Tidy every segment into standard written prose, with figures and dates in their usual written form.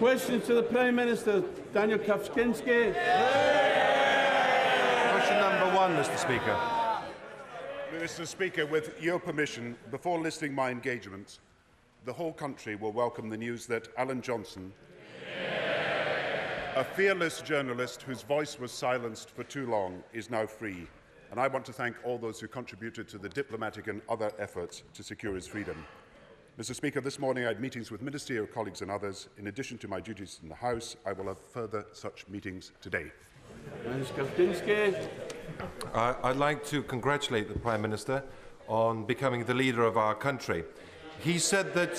Questions to the Prime Minister. Daniel Kawczynski. Question number 1, Mr. Speaker. Mr. Speaker, with your permission, before listing my engagements, the whole country will welcome the news that Alan Johnson, a fearless journalist whose voice was silenced for too long, is now free. And I want to thank all those who contributed to the diplomatic and other efforts to secure his freedom. Mr. Speaker, this morning I had meetings with ministerial colleagues and others. In addition to my duties in the House, I will have further such meetings today. I'd like to congratulate the Prime Minister on becoming the leader of our country. He said that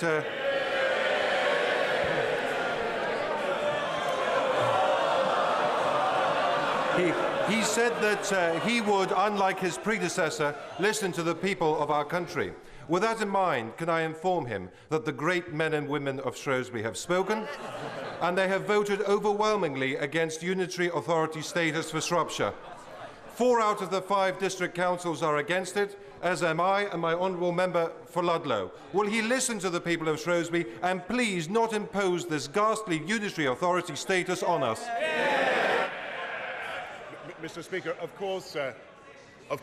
he said that he would, unlike his predecessor, listen to the people of our country. With that in mind, can I inform him that the great men and women of Shrewsbury have spoken, and they have voted overwhelmingly against unitary authority status for Shropshire. 4 out of the 5 district councils are against it, as am I and my honourable member for Ludlow. Will he listen to the people of Shrewsbury and please not impose this ghastly unitary authority status on us? Mr. Speaker, of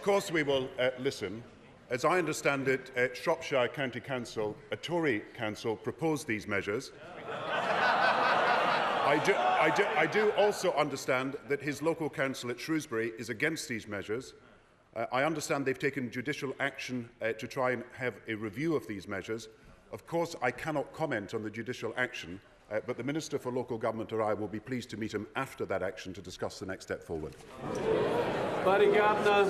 course we will listen. As I understand it, Shropshire County Council, a Tory council, proposed these measures. I do also understand that his local council at Shrewsbury is against these measures. I understand they've taken judicial action to try and have a review of these measures. Of course, I cannot comment on the judicial action, but the Minister for Local Government or I will be pleased to meet him after that action to discuss the next step forward. Barry Gardner.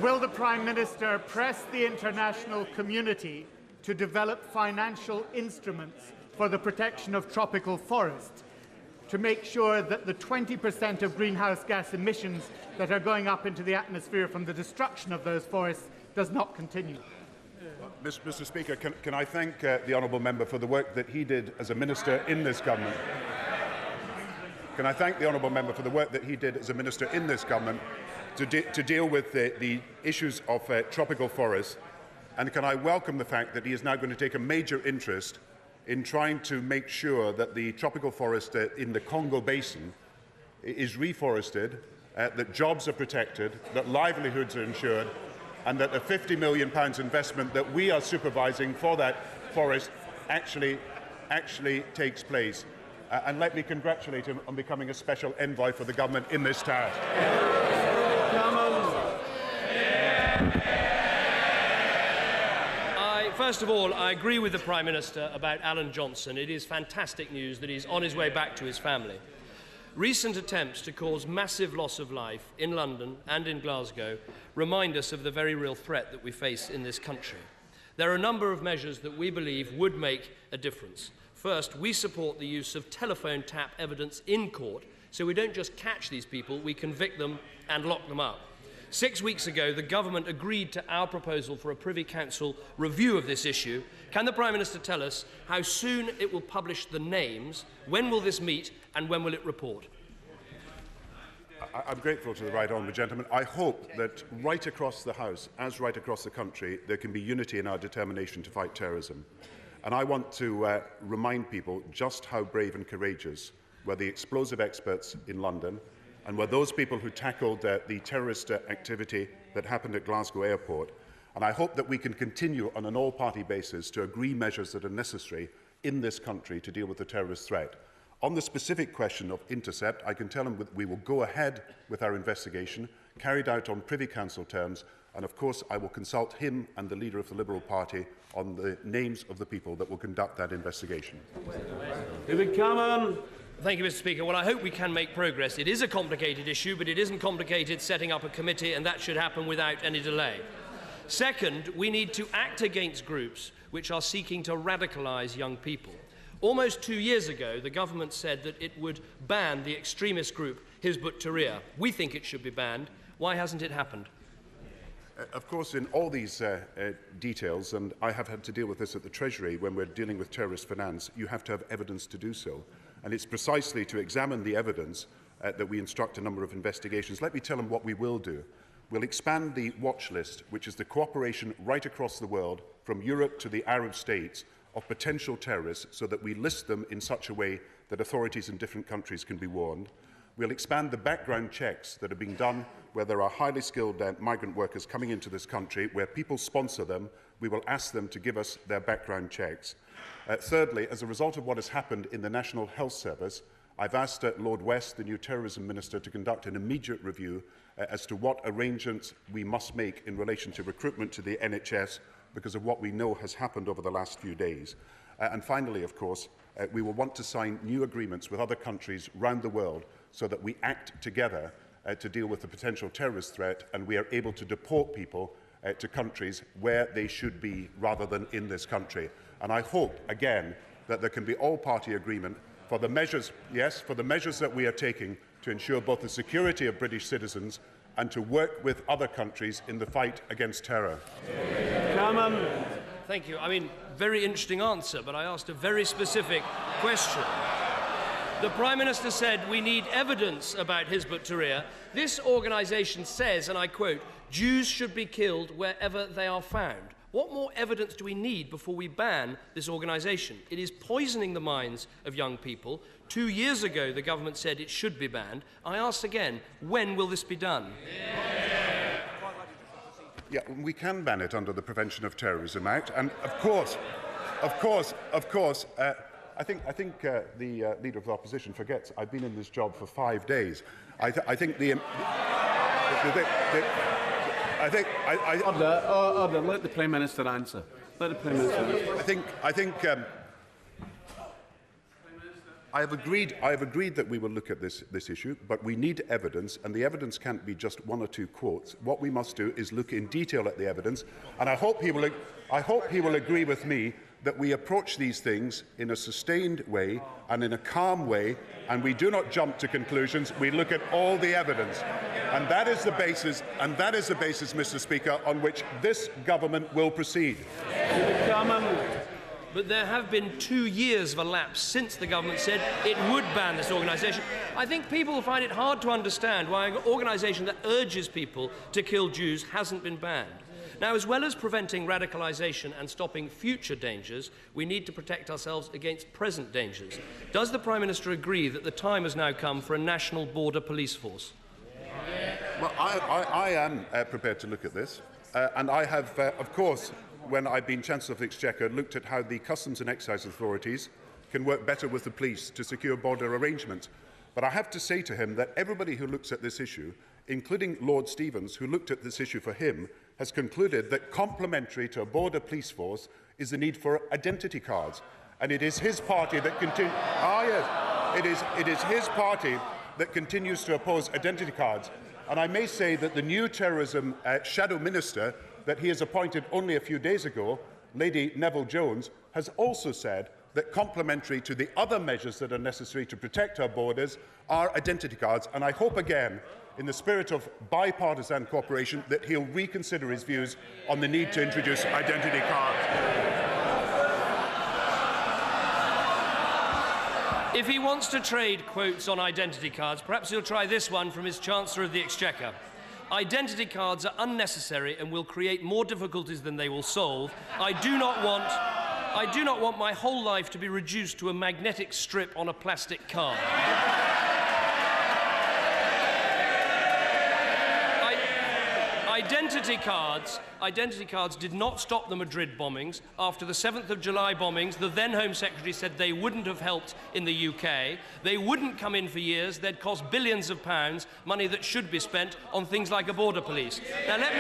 Will the Prime Minister press the international community to develop financial instruments for the protection of tropical forests, to make sure that the 20% of greenhouse gas emissions that are going up into the atmosphere from the destruction of those forests does not continue? Mr. Speaker, can I thank the honourable member for the work that he did as a minister in this government? Can I thank the honourable member for the work that he did as a minister in this government to deal with the issues of tropical forests? And can I welcome the fact that he is now going to take a major interest in trying to make sure that the tropical forest in the Congo Basin is reforested, that jobs are protected, that livelihoods are ensured, and that a £50 million investment that we are supervising for that forest actually takes place. And let me congratulate him on becoming a special envoy for the government in this task. First of all, I agree with the Prime Minister about Alan Johnson. It is fantastic news that he's on his way back to his family. Recent attempts to cause massive loss of life in London and in Glasgow remind us of the very real threat that we face in this country. There are a number of measures that we believe would make a difference. First, we support the use of telephone tap evidence in court, so we don't just catch these people, we convict them and lock them up. 6 weeks ago, the government agreed to our proposal for a Privy Council review of this issue. Can the Prime Minister tell us how soon it will publish the names, when will this meet, and when will it report? I'm grateful to the right honourable gentleman. I hope that right across the House, as right across the country, there can be unity in our determination to fight terrorism. And I want to remind people just how brave and courageous were the explosive experts in London, and were those people who tackled the terrorist activity that happened at Glasgow Airport. And I hope that we can continue on an all-party basis to agree measures that are necessary in this country to deal with the terrorist threat. On the specific question of Intercept, I can tell him that we will go ahead with our investigation, carried out on Privy Council terms, and of course I will consult him and the leader of the Liberal Party on the names of the people that will conduct that investigation. David Cameron. Thank you, Mr. Speaker. Well, I hope we can make progress. It is a complicated issue, but it isn't complicated setting up a committee, and that should happen without any delay. Second, we need to act against groups which are seeking to radicalise young people. Almost 2 years ago, the government said that it would ban the extremist group Hizb ut-Tahrir. We think it should be banned. Why hasn't it happened? Of course, in all these details, and I have had to deal with this at the Treasury when we're dealing with terrorist finance, you have to have evidence to do so. And it's precisely to examine the evidence that we instruct a number of investigations. Let me tell them what we will do. We'll expand the watch list, which is the cooperation right across the world, from Europe to the Arab states, of potential terrorists so that we list them in such a way that authorities in different countries can be warned. We'll expand the background checks that are being done where there are highly skilled migrant workers coming into this country, where people sponsor them. We will ask them to give us their background checks. Thirdly, as a result of what has happened in the National Health Service, I've asked Lord West, the new Terrorism Minister, to conduct an immediate review as to what arrangements we must make in relation to recruitment to the NHS because of what we know has happened over the last few days. And finally, of course, we will want to sign new agreements with other countries around the world so that we act together to deal with the potential terrorist threat, and we are able to deport people to countries where they should be rather than in this country. And I hope, again, that there can be all-party agreement for the measures, for the measures that we are taking to ensure both the security of British citizens and to work with other countries in the fight against terror. Thank you. I mean, very interesting answer, but I asked a very specific question. The Prime Minister said we need evidence about Hizb ut-Tahrir. This organisation says, and I quote, Jews should be killed wherever they are found. What more evidence do we need before we ban this organisation? It is poisoning the minds of young people. 2 years ago, the government said it should be banned. I ask again, when will this be done? Yeah, we can ban it under the Prevention of Terrorism Act, and of course, I think the Leader of the Opposition forgets I've been in this job for 5 days. Order. Let the Prime Minister answer. Let the Prime Minister answer. I have agreed that we will look at this issue, but we need evidence, and the evidence can't be just one or two quotes. What we must do is look in detail at the evidence, and I hope he will agree with me that we approach these things in a sustained way and in a calm way, and we do not jump to conclusions. We look at all the evidence, and that is the basis, Mr. Speaker, on which this government will proceed. But there have been 2 years of elapse since the government said it would ban this organisation. I think people find it hard to understand why an organisation that urges people to kill Jews hasn't been banned. Now, as well as preventing radicalisation and stopping future dangers, we need to protect ourselves against present dangers. Does the Prime Minister agree that the time has now come for a national border police force? Well, I am prepared to look at this, and I have, of course, when I've been Chancellor of the Exchequer, looked at how the Customs and Excise authorities can work better with the police to secure border arrangements. But I have to say to him that everybody who looks at this issue, including Lord Stevens, who looked at this issue for him, has concluded that complementary to a border police force is the need for identity cards. And it is his party that it is his party that continues to oppose identity cards. And I may say that the new terrorism shadow minister that he has appointed only a few days ago, Lady Neville-Jones, has also said that complementary to the other measures that are necessary to protect our borders are identity cards. And I hope again, in the spirit of bipartisan cooperation, that he'll reconsider his views on the need to introduce identity cards. If he wants to trade quotes on identity cards, perhaps he'll try this one from his Chancellor of the Exchequer. Identity cards are unnecessary and will create more difficulties than they will solve. I do not want my whole life to be reduced to a magnetic strip on a plastic card. Identity cards did not stop the Madrid bombings. After the 7th of July bombings, the then Home Secretary said they wouldn't have helped in the UK. They wouldn't come in for years. They'd cost billions of pounds, money that should be spent on things like a border police. Now, let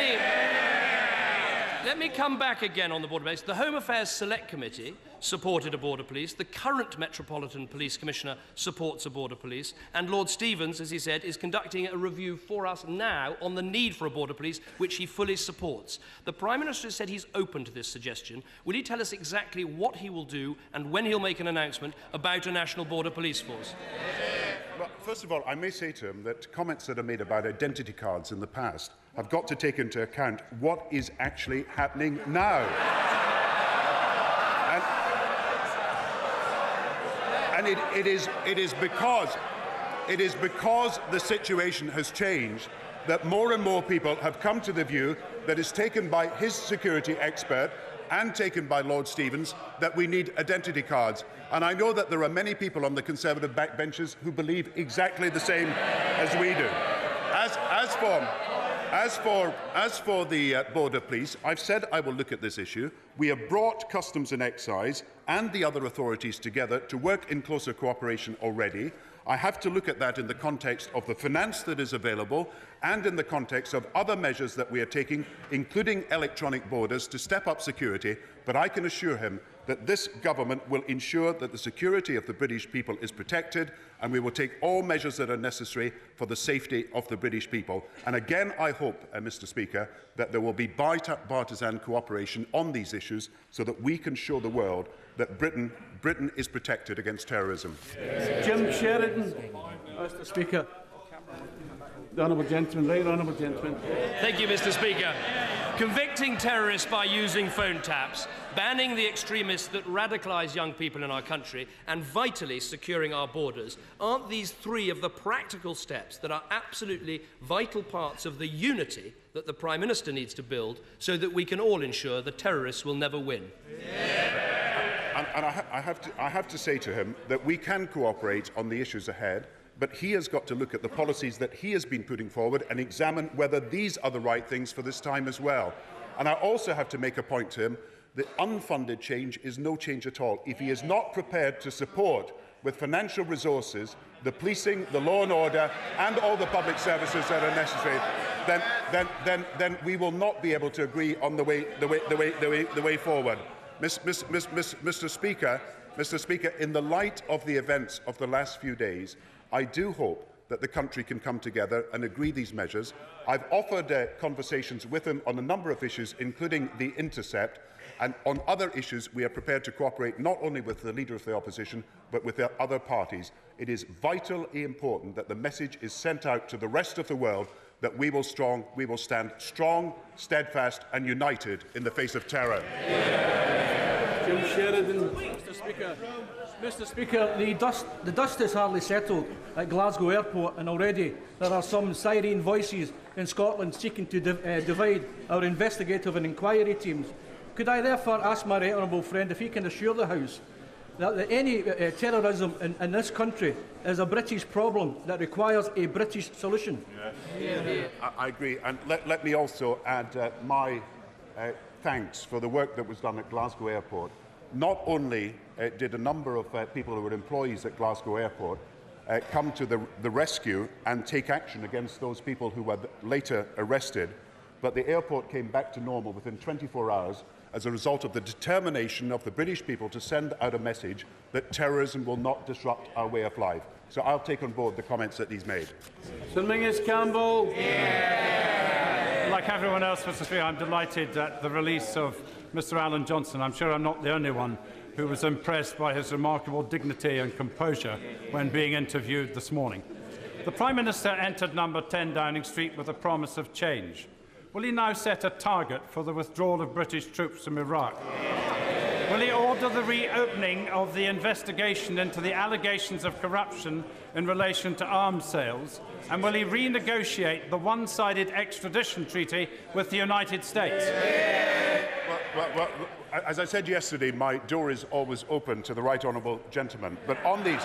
me come back again on the border police. The Home Affairs Select Committee supported a border police. The current Metropolitan Police Commissioner supports a border police. And Lord Stevens, as he said, is conducting a review for us now on the need for a border police, which he fully supports. The Prime Minister said he's open to this suggestion. Will he tell us exactly what he will do and when he'll make an announcement about a national border police force? Well, first of all, I may say to him that comments that are made about identity cards in the past have got to take into account what is actually happening now. And it is because the situation has changed that more and more people have come to the view that is taken by his security expert, and taken by Lord Stevens that we need identity cards. And I know that there are many people on the Conservative backbenches who believe exactly the same as we do. As for the border police, I've said I will look at this issue. We have brought Customs and Excise and the other authorities together to work in closer cooperation already. I have to look at that in the context of the finance that is available and in the context of other measures that we are taking, including electronic borders, to step up security. But I can assure him that this government will ensure that the security of the British people is protected, and we will take all measures that are necessary for the safety of the British people. And again, I hope, Mr. Speaker, that there will be bipartisan cooperation on these issues so that we can show the world that Britain is protected against terrorism. Jim Sheridan. Mr. Speaker. The honourable gentleman, right honourable gentleman. Thank you, Mr. Speaker. Convicting terrorists by using phone taps, banning the extremists that radicalise young people in our country, and vitally securing our borders, aren't these three of the practical steps that are absolutely vital parts of the unity that the Prime Minister needs to build so that we can all ensure the terrorists will never win? And I have to say to him that we can cooperate on the issues ahead, but he has got to look at the policies that he has been putting forward and examine whether these are the right things for this time as well. And I also have to make a point to him that unfunded change is no change at all. If he is not prepared to support with financial resources the policing, the law and order and all the public services that are necessary, then we will not be able to agree on the way forward. Mr. Speaker, in the light of the events of the last few days, I do hope that the country can come together and agree these measures. I've offered conversations with him on a number of issues, including the intercept, and on other issues we are prepared to cooperate not only with the Leader of the Opposition but with the other parties. It is vitally important that the message is sent out to the rest of the world that we will stand strong, steadfast and united in the face of terror. Jim Sheridan. Mr. Speaker, the dust is hardly settled at Glasgow Airport, and already there are some siren voices in Scotland seeking to divide our investigative and inquiry teams. Could I therefore ask my right honourable friend if he can assure the House that any terrorism in this country is a British problem that requires a British solution? Yes. I agree, and let me also add my thanks for the work that was done at Glasgow Airport. Not only did a number of people who were employees at Glasgow Airport come to the rescue and take action against those people who were later arrested, but the airport came back to normal within 24 hours as a result of the determination of the British people to send out a message that terrorism will not disrupt our way of life. So I'll take on board the comments that he's made. Sir Mingus Campbell. Like everyone else, Mr. Speaker, I'm delighted at the release of Mr. Alan Johnson. I'm sure I'm not the only one who was impressed by his remarkable dignity and composure when being interviewed this morning. The Prime Minister entered number 10 Downing Street with a promise of change. Will he now set a target for the withdrawal of British troops from Iraq? Will he order the reopening of the investigation into the allegations of corruption in relation to arms sales? And will he renegotiate the one-sided extradition treaty with the United States? Well, as I said yesterday, my door is always open to the right honourable gentleman. But on these,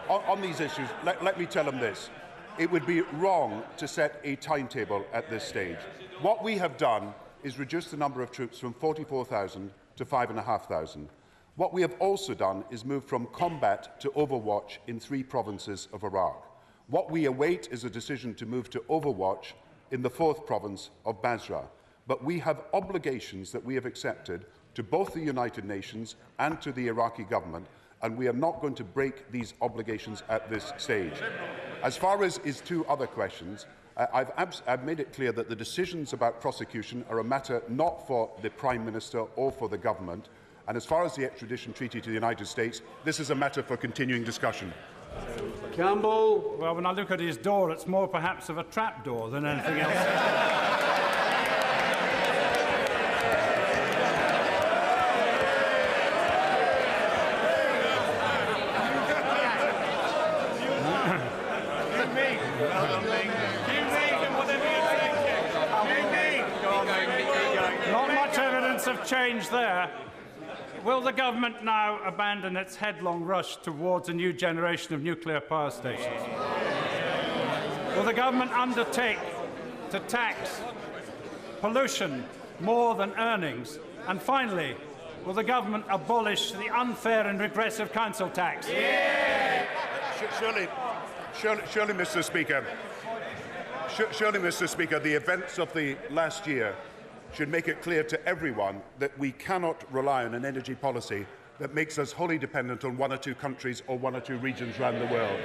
on these issues, let me tell him this. It would be wrong to set a timetable at this stage. What we have done is reduce the number of troops from 44,000 to 5,500. What we have also done is move from combat to overwatch in 3 provinces of Iraq. What we await is a decision to move to overwatch in the 4th province of Basra. But we have obligations that we have accepted to both the United Nations and to the Iraqi government, and we are not going to break these obligations at this stage. As far as his 2 other questions, I've made it clear that the decisions about prosecution are a matter not for the Prime Minister or for the government. And as far as the extradition treaty to the United States, this is a matter for continuing discussion. Campbell. Well, when I look at his door, it's more perhaps of a trap door than anything else. change there. Will the government now abandon its headlong rush towards a new generation of nuclear power stations? Will the government undertake to tax pollution more than earnings? And finally, will the government abolish the unfair and regressive council tax? Surely, Mr. Speaker, the events of the last year should make it clear to everyone that we cannot rely on an energy policy that makes us wholly dependent on one or two countries or one or two regions around the world.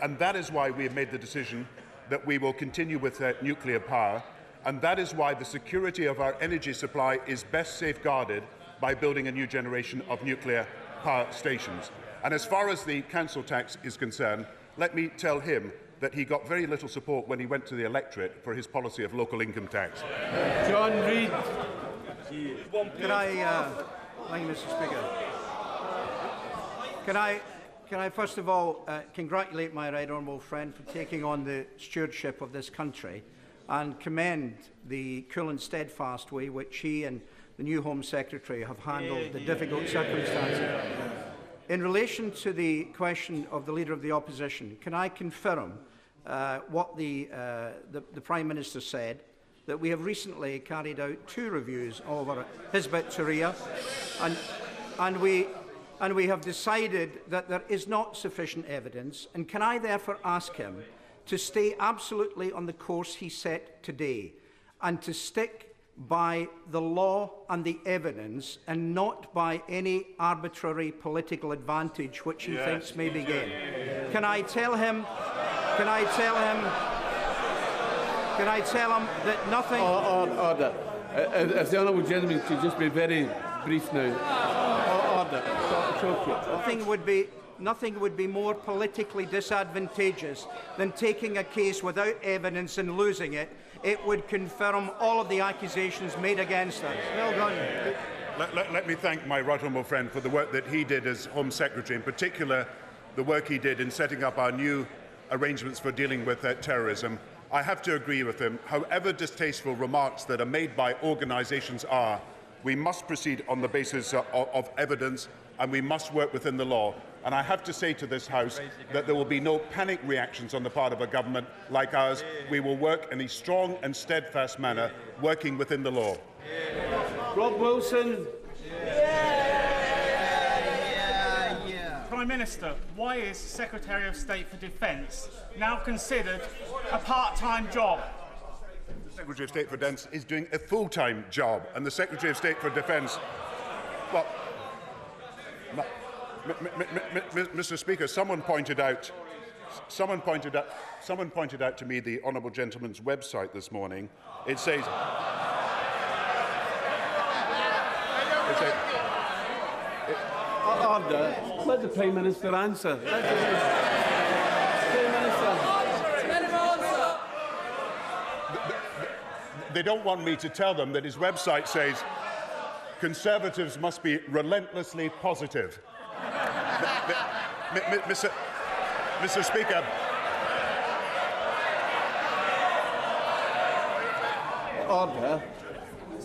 And that is why we have made the decision that we will continue with nuclear power, and that is why the security of our energy supply is best safeguarded by building a new generation of nuclear power stations. And as far as the council tax is concerned, let me tell him that he got very little support when he went to the electorate for his policy of local income tax. John Reid. Thank you, Mr. Speaker. Can I first of all congratulate my right honourable friend for taking on the stewardship of this country and commend the cool and steadfast way which he and the new Home Secretary have handled the difficult circumstances. In relation to the question of the Leader of the Opposition, can I confirm what the Prime Minister said, that we have recently carried out 2 reviews over Hizb ut-Tahrir, and we have decided that there is not sufficient evidence, and can I therefore ask him to stay absolutely on the course he set today and to stick by the law and the evidence and not by any arbitrary political advantage which he thinks may be gained? Can I tell him that nothing... Order. If the honourable gentleman could just be very brief now. Order. Nothing would be more politically disadvantageous than taking a case without evidence and losing it. It would confirm all of the accusations made against us. Well done. Let me thank my right honourable friend for the work that he did as Home Secretary, in particular the work he did in setting up our new arrangements for dealing with terrorism. I have to agree with him. However distasteful remarks that are made by organisations are, we must proceed on the basis of evidence, and we must work within the law. And I have to say to this House that there will be no panic reactions on the part of a government like ours. We will work in a strong and steadfast manner, working within the law. Rob Wilson. Prime Minister, why is Secretary of State for Defence now considered a part-time job? The Secretary of State for Defence is doing a full-time job, and the Secretary of State for Defence, well, Mr. Speaker, someone pointed out to me the honourable gentleman's website this morning. It says. Order. Let the Prime Minister answer. They don't want me to tell them that his website says Conservatives must be relentlessly positive. Mr. Speaker. Order.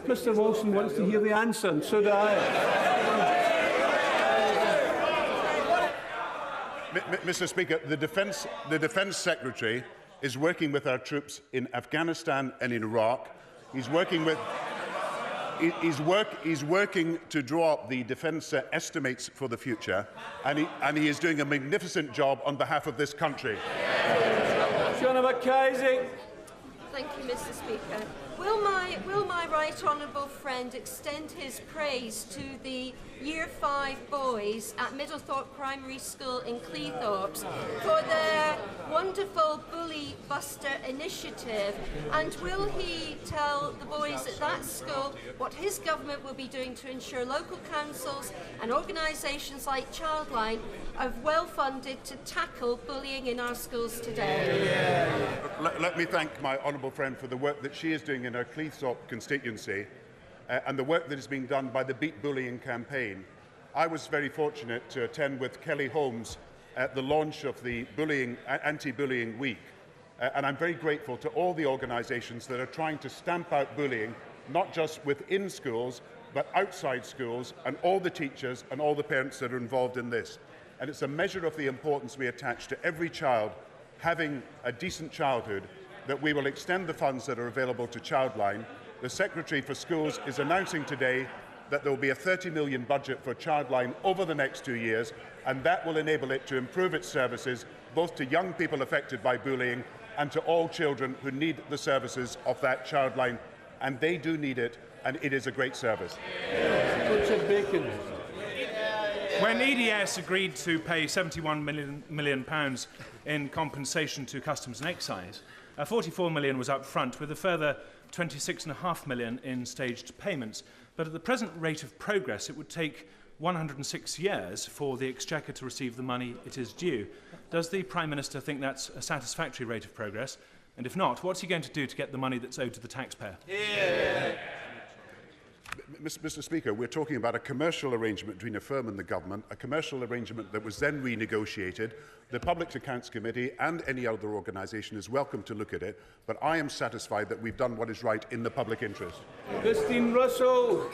Mr. Wilson wants to hear the answer, and so do I. Mr. Speaker, the Defence Secretary is working with our troops in Afghanistan and in Iraq. He's working to draw up the defence estimates for the future, and he is doing a magnificent job on behalf of this country. Fiona McKenzie. Thank you, Mr. Speaker. Will my right honourable friend extend his praise to the Year 5 boys at Middlethorpe Primary School in Cleethorpes for their wonderful Bully Buster initiative? And will he tell the boys at that school what his government will be doing to ensure local councils and organisations like Childline are well funded to tackle bullying in our schools today? Let me thank my honourable friend for the work that she is doing in her Cleethorpes constituency and the work that is being done by the Beat Bullying campaign. I was very fortunate to attend with Kelly Holmes at the launch of the Anti-Bullying Week, and I'm very grateful to all the organisations that are trying to stamp out bullying, not just within schools, but outside schools, and all the teachers and all the parents that are involved in this. And it's a measure of the importance we attach to every child having a decent childhood that we will extend the funds that are available to Childline. The Secretary for Schools is announcing today that there will be a £30 million budget for Childline over the next 2 years, and that will enable it to improve its services both to young people affected by bullying and to all children who need the services of that Childline. And they do need it, and it is a great service. Richard Bacon. When EDS agreed to pay £71 million in compensation to customs and excise, 44 million was up front, with a further 26.5 million in staged payments. But at the present rate of progress, it would take 106 years for the Exchequer to receive the money it is due. Does the Prime Minister think that's a satisfactory rate of progress? And if not, what's he going to do to get the money that's owed to the taxpayer? Mr. Speaker, we're talking about a commercial arrangement between a firm and the government, a commercial arrangement that was then renegotiated. The Public Accounts Committee and any other organisation is welcome to look at it, but I am satisfied that we've done what is right in the public interest. Christine Russell.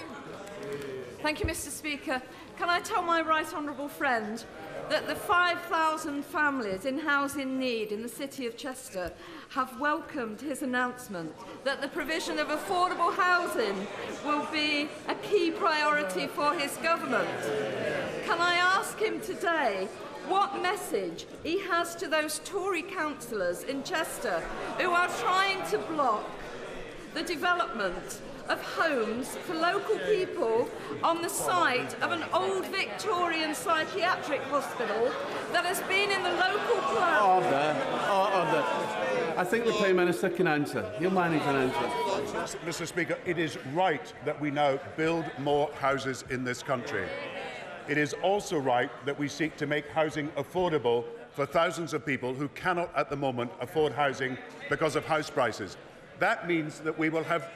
Thank you, Mr. Speaker. Can I tell my right honourable friend that the 5,000 families in housing need in the City of Chester have welcomed his announcement that the provision of affordable housing will be a key priority for his government. Can I ask him today what message he has to those Tory councillors in Chester who are trying to block the development of homes for local people on the site of an old Victorian psychiatric hospital that has been in the local plan? Order. I think the Prime Minister can answer. He'll manage an answer. Mr. Speaker, it is right that we now build more houses in this country. It is also right that we seek to make housing affordable for thousands of people who cannot at the moment afford housing because of house prices. That means that we will have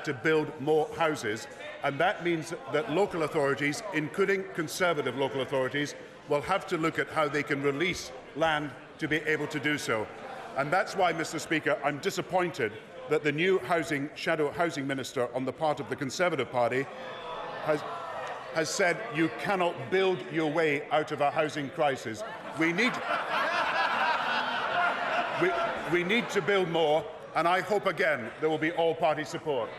to build more houses, and that means that local authorities, including Conservative local authorities, will have to look at how they can release land to be able to do so. And that's why, Mr. Speaker, I'm disappointed that the new shadow housing minister on the part of the Conservative Party has said you cannot build your way out of a housing crisis. We need to build more, and I hope again there will be all-party support.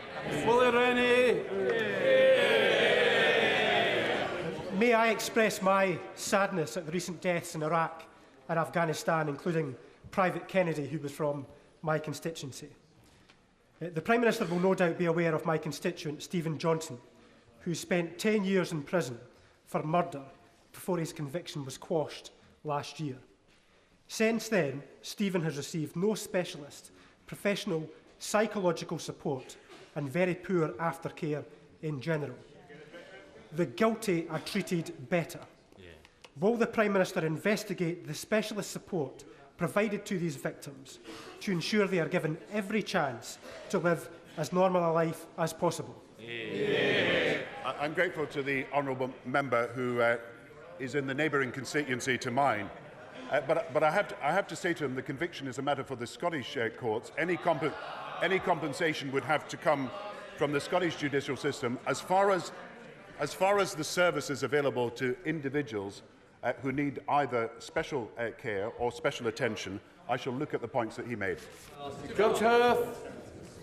May I express my sadness at the recent deaths in Iraq and Afghanistan, including Private Kennedy, who was from my constituency. The Prime Minister will no doubt be aware of my constituent, Stephen Johnson, who spent 10 years in prison for murder before his conviction was quashed last year. Since then, Stephen has received no specialist, professional, psychological support and very poor aftercare in general. The guilty are treated better. Will the Prime Minister investigate the specialist support provided to these victims to ensure they are given every chance to live as normal a life as possible? I'm grateful to the honourable member who is in the neighbouring constituency to mine. But I have to say to him, the conviction is a matter for the Scottish courts. Any compensation would have to come from the Scottish judicial system. As far as the services available to individuals who need either special care or special attention, I shall look at the points that he made.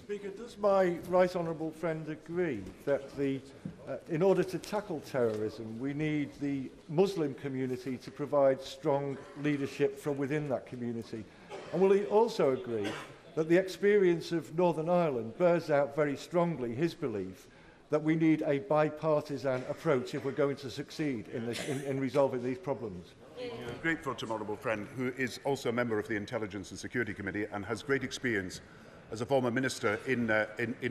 Speaker, does my right honourable friend agree that in order to tackle terrorism, we need the Muslim community to provide strong leadership from within that community? And will he also agree that the experience of Northern Ireland bears out very strongly his belief that we need a bipartisan approach if we're going to succeed in resolving these problems? I'm grateful to my honourable friend, who is also a member of the Intelligence and Security Committee and has great experience as a former minister in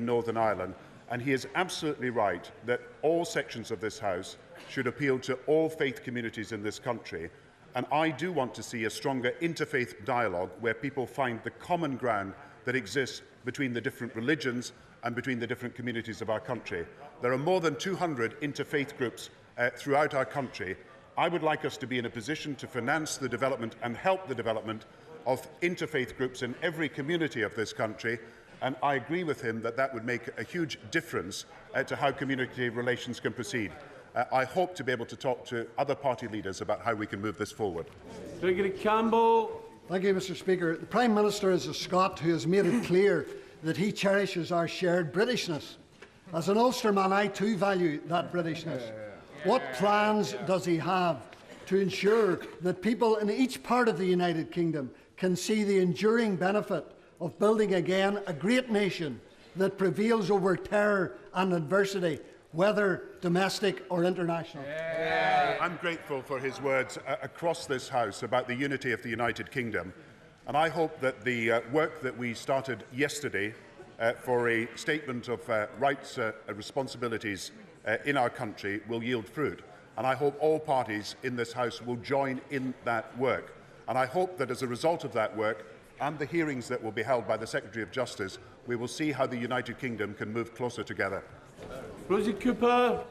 Northern Ireland, and he is absolutely right that all sections of this House should appeal to all faith communities in this country, and I do want to see a stronger interfaith dialogue where people find the common ground that exists between the different religions and between the different communities of our country. There are more than 200 interfaith groups throughout our country. I would like us to be in a position to finance the development and help the development of interfaith groups in every community of this country, And I agree with him that that would make a huge difference to how community relations can proceed. I hope to be able to talk to other party leaders about how we can move this forward. Gregory Campbell. Thank you, Mr. Speaker. The Prime Minister is a Scot who has made it clear that he cherishes our shared Britishness. As an Ulsterman, I too value that Britishness. What plans does he have to ensure that people in each part of the United Kingdom can see the enduring benefit of building again a great nation that prevails over terror and adversity, whether domestic or international? I'm grateful for his words across this House about the unity of the United Kingdom, and I hope that the work that we started yesterday for a statement of rights and responsibilities in our country will yield fruit. And I hope all parties in this House will join in that work. And I hope that as a result of that work and the hearings that will be held by the Secretary of Justice, we will see how the United Kingdom can move closer together. Rosie Cooper.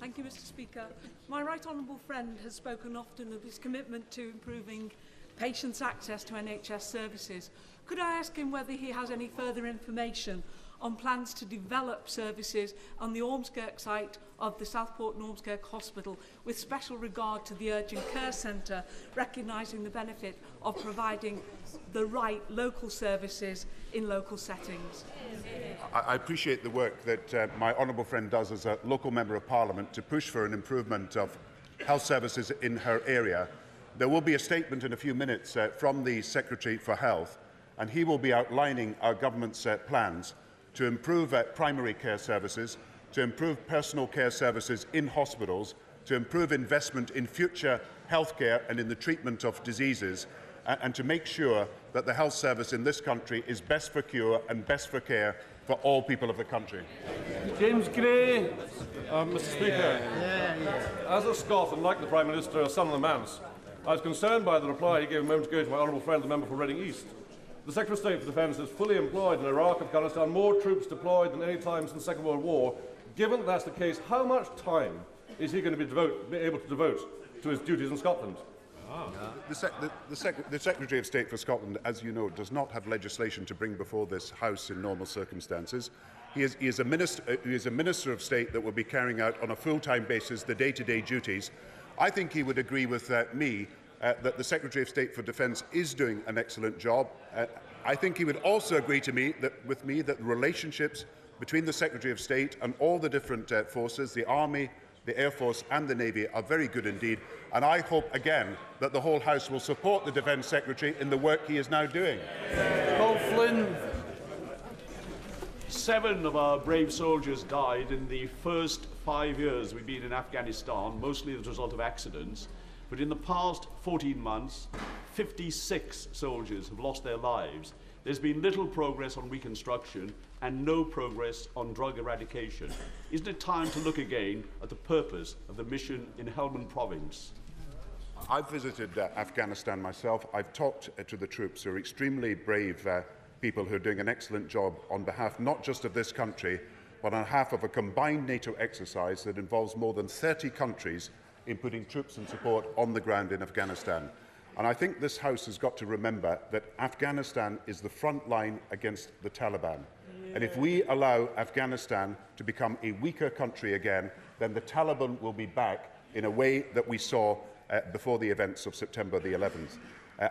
Thank you, Mr. Speaker. My right honourable friend has spoken often of his commitment to improving patients' access to NHS services. Could I ask him whether he has any further information on plans to develop services on the Ormskirk site of the Southport and Ormskirk Hospital, with special regard to the Urgent Care Centre, recognising the benefit of providing the right local services in local settings? I appreciate the work that my honourable friend does as a local Member of Parliament to push for an improvement of health services in her area. There will be a statement in a few minutes from the Secretary for Health, and he will be outlining our government's plans to improve primary care services, to improve personal care services in hospitals, to improve investment in future healthcare and in the treatment of diseases, and to make sure that the health service in this country is best for cure and best for care for all people of the country. James Gray. Mr. Speaker, as a Scot and like the Prime Minister, a son of the manse, I was concerned by the reply he gave a moment ago to my honourable friend, the member for Reading East. The Secretary of State for Defence is fully employed in Iraq, Afghanistan, more troops deployed than any time since the Second World War. Given that's the case, how much time is he going to be able to devote to his duties in Scotland? The Secretary of State for Scotland, as you know, does not have legislation to bring before this House in normal circumstances. He is a Minister of State that will be carrying out on a full-time basis the day-to-day duties. I think he would agree with me that the Secretary of State for Defence is doing an excellent job. I think he would also agree with me that the relationships between the Secretary of State and all the different forces, the Army, the Air Force and the Navy, are very good indeed. And I hope, again, that the whole House will support the Defence Secretary in the work he is now doing. Paul Flynn. 7 of our brave soldiers died in the first 5 years we've been in Afghanistan, mostly as a result of accidents. But in the past 14 months, 56 soldiers have lost their lives. There's been little progress on reconstruction and no progress on drug eradication. Isn't it time to look again at the purpose of the mission in Helmand Province? I've visited Afghanistan myself. I've talked to the troops, who are extremely brave people who are doing an excellent job on behalf not just of this country, but on behalf of a combined NATO exercise that involves more than 30 countries in putting troops and support on the ground in Afghanistan. And I think this House has got to remember that Afghanistan is the front line against the Taliban. And if we allow Afghanistan to become a weaker country again, then the Taliban will be back in a way that we saw before the events of September the 11th.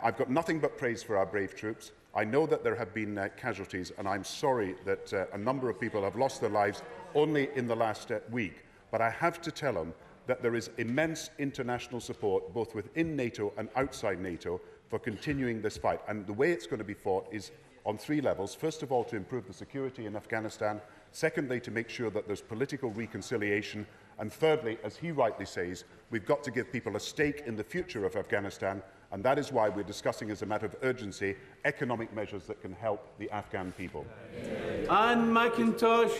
I've got nothing but praise for our brave troops. I know that there have been casualties, and I'm sorry that a number of people have lost their lives only in the last week. But I have to tell them that there is immense international support, both within NATO and outside NATO, for continuing this fight. And the way it's going to be fought is on 3 levels. First of all, to improve the security in Afghanistan. Secondly, to make sure that there's political reconciliation. And thirdly, as he rightly says, we've got to give people a stake in the future of Afghanistan. And that is why we're discussing, as a matter of urgency, economic measures that can help the Afghan people. Anne McIntosh.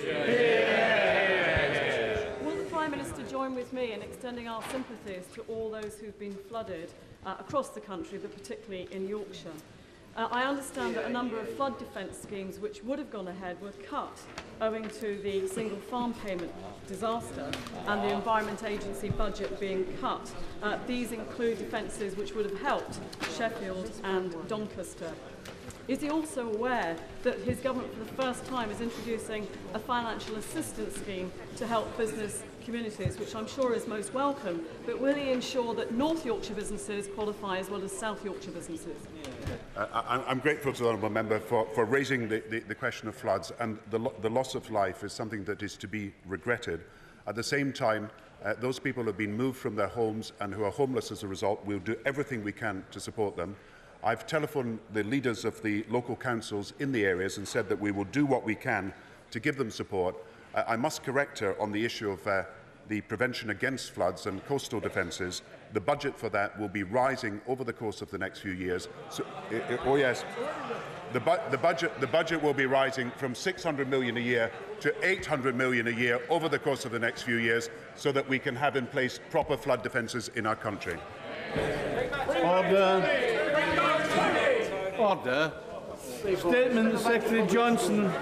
Will the Prime Minister join with me in extending our sympathies to all those who've been flooded across the country, but particularly in Yorkshire? I understand that a number of flood defence schemes which would have gone ahead were cut owing to the single farm payment disaster and the Environment Agency budget being cut. These include defences which would have helped Sheffield and Doncaster. Is he also aware that his government for the first time is introducing a financial assistance scheme to help business communities, which I'm sure is most welcome, but will he ensure that North Yorkshire businesses qualify as well as South Yorkshire businesses? I'm grateful to the Honourable Member for raising the question of floods, and the loss of life is something that is to be regretted. At the same time, those people who have been moved from their homes and who are homeless as a result, we'll do everything we can to support them. I've telephoned the leaders of the local councils in the areas and said that we will do what we can to give them support. I must correct her on the issue of the prevention against floods and coastal defences. The budget for that will be rising over the course of the next few years. So, oh yes, the budget will be rising from 600 million a year to 800 million a year over the course of the next few years, so that we can have in place proper flood defences in our country. Order. Statement, Secretary Johnson.